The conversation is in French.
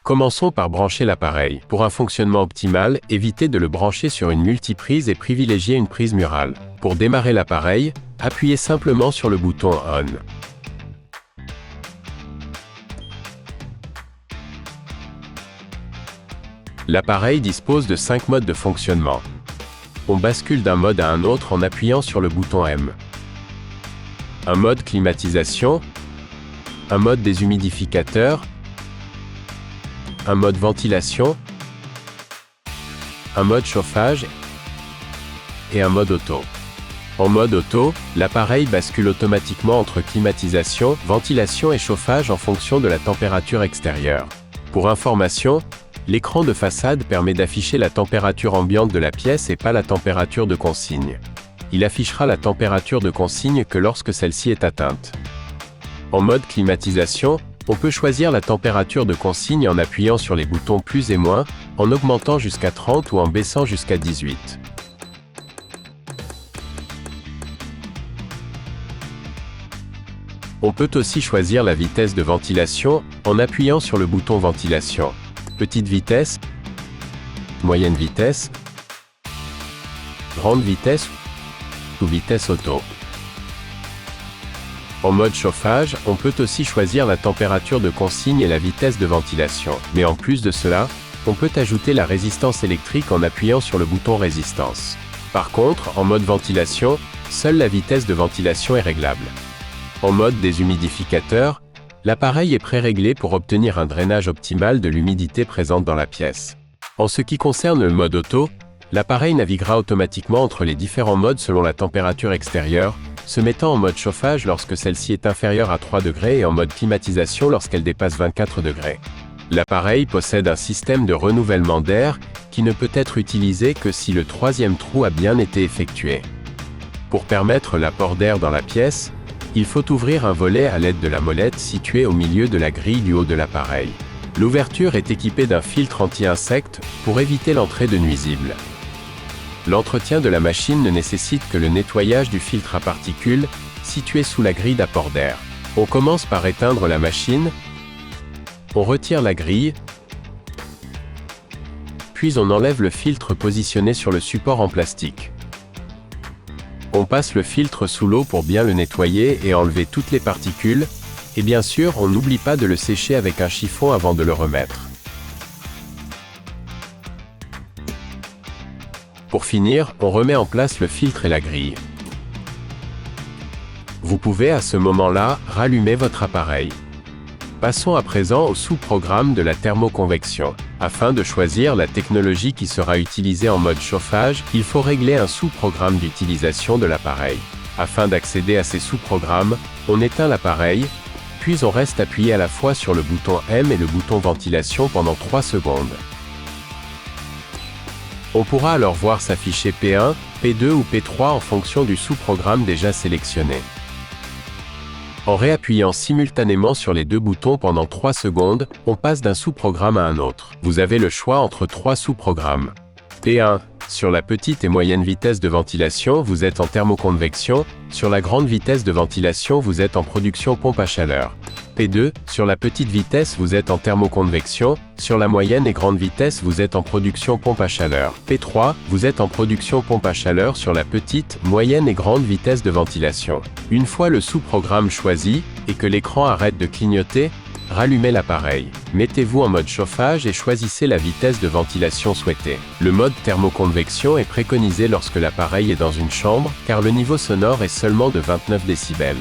Commençons par brancher l'appareil. Pour un fonctionnement optimal, évitez de le brancher sur une multiprise et privilégiez une prise murale. Pour démarrer l'appareil, appuyez simplement sur le bouton On. L'appareil dispose de 5 modes de fonctionnement. On bascule d'un mode à un autre en appuyant sur le bouton M. Un mode climatisation, un mode déshumidificateur, un mode ventilation, un mode chauffage et un mode auto. En mode auto, l'appareil bascule automatiquement entre climatisation, ventilation et chauffage en fonction de la température extérieure. Pour information, l'écran de façade permet d'afficher la température ambiante de la pièce et pas la température de consigne. Il affichera la température de consigne que lorsque celle-ci est atteinte. En mode climatisation, on peut choisir la température de consigne en appuyant sur les boutons plus et moins, en augmentant jusqu'à 30 ou en baissant jusqu'à 18. On peut aussi choisir la vitesse de ventilation en appuyant sur le bouton ventilation. Petite vitesse, moyenne vitesse, grande vitesse ou vitesse auto. En mode chauffage, on peut aussi choisir la température de consigne et la vitesse de ventilation. Mais en plus de cela, on peut ajouter la résistance électrique en appuyant sur le bouton résistance. Par contre, en mode ventilation, seule la vitesse de ventilation est réglable. En mode déshumidificateur, l'appareil est pré-réglé pour obtenir un drainage optimal de l'humidité présente dans la pièce. En ce qui concerne le mode auto, l'appareil naviguera automatiquement entre les différents modes selon la température extérieure, se mettant en mode chauffage lorsque celle-ci est inférieure à 3 degrés et en mode climatisation lorsqu'elle dépasse 24 degrés. L'appareil possède un système de renouvellement d'air qui ne peut être utilisé que si le troisième trou a bien été effectué. Pour permettre l'apport d'air dans la pièce, il faut ouvrir un volet à l'aide de la molette située au milieu de la grille du haut de l'appareil. L'ouverture est équipée d'un filtre anti-insectes pour éviter l'entrée de nuisibles. L'entretien de la machine ne nécessite que le nettoyage du filtre à particules situé sous la grille d'apport d'air. On commence par éteindre la machine, on retire la grille, puis on enlève le filtre positionné sur le support en plastique. On passe le filtre sous l'eau pour bien le nettoyer et enlever toutes les particules, et bien sûr, on n'oublie pas de le sécher avec un chiffon avant de le remettre. Pour finir, on remet en place le filtre et la grille. Vous pouvez à ce moment-là rallumer votre appareil. Passons à présent au sous-programme de la thermoconvection. Afin de choisir la technologie qui sera utilisée en mode chauffage, il faut régler un sous-programme d'utilisation de l'appareil. Afin d'accéder à ces sous-programmes, on éteint l'appareil, puis on reste appuyé à la fois sur le bouton M et le bouton ventilation pendant 3 secondes. On pourra alors voir s'afficher P1, P2 ou P3 en fonction du sous-programme déjà sélectionné. En réappuyant simultanément sur les deux boutons pendant 3 secondes, on passe d'un sous-programme à un autre. Vous avez le choix entre 3 sous-programmes. P1. Sur la petite et moyenne vitesse de ventilation, vous êtes en thermoconvection. Sur la grande vitesse de ventilation, vous êtes en production pompe à chaleur. P2. Sur la petite vitesse, vous êtes en thermoconvection. Sur la moyenne et grande vitesse, vous êtes en production pompe à chaleur. P3. Vous êtes en production pompe à chaleur sur la petite, moyenne et grande vitesse de ventilation. Une fois le sous-programme choisi, et que l'écran arrête de clignoter, rallumez l'appareil. Mettez-vous en mode chauffage et choisissez la vitesse de ventilation souhaitée. Le mode thermoconvection est préconisé lorsque l'appareil est dans une chambre, car le niveau sonore est seulement de 29 décibels.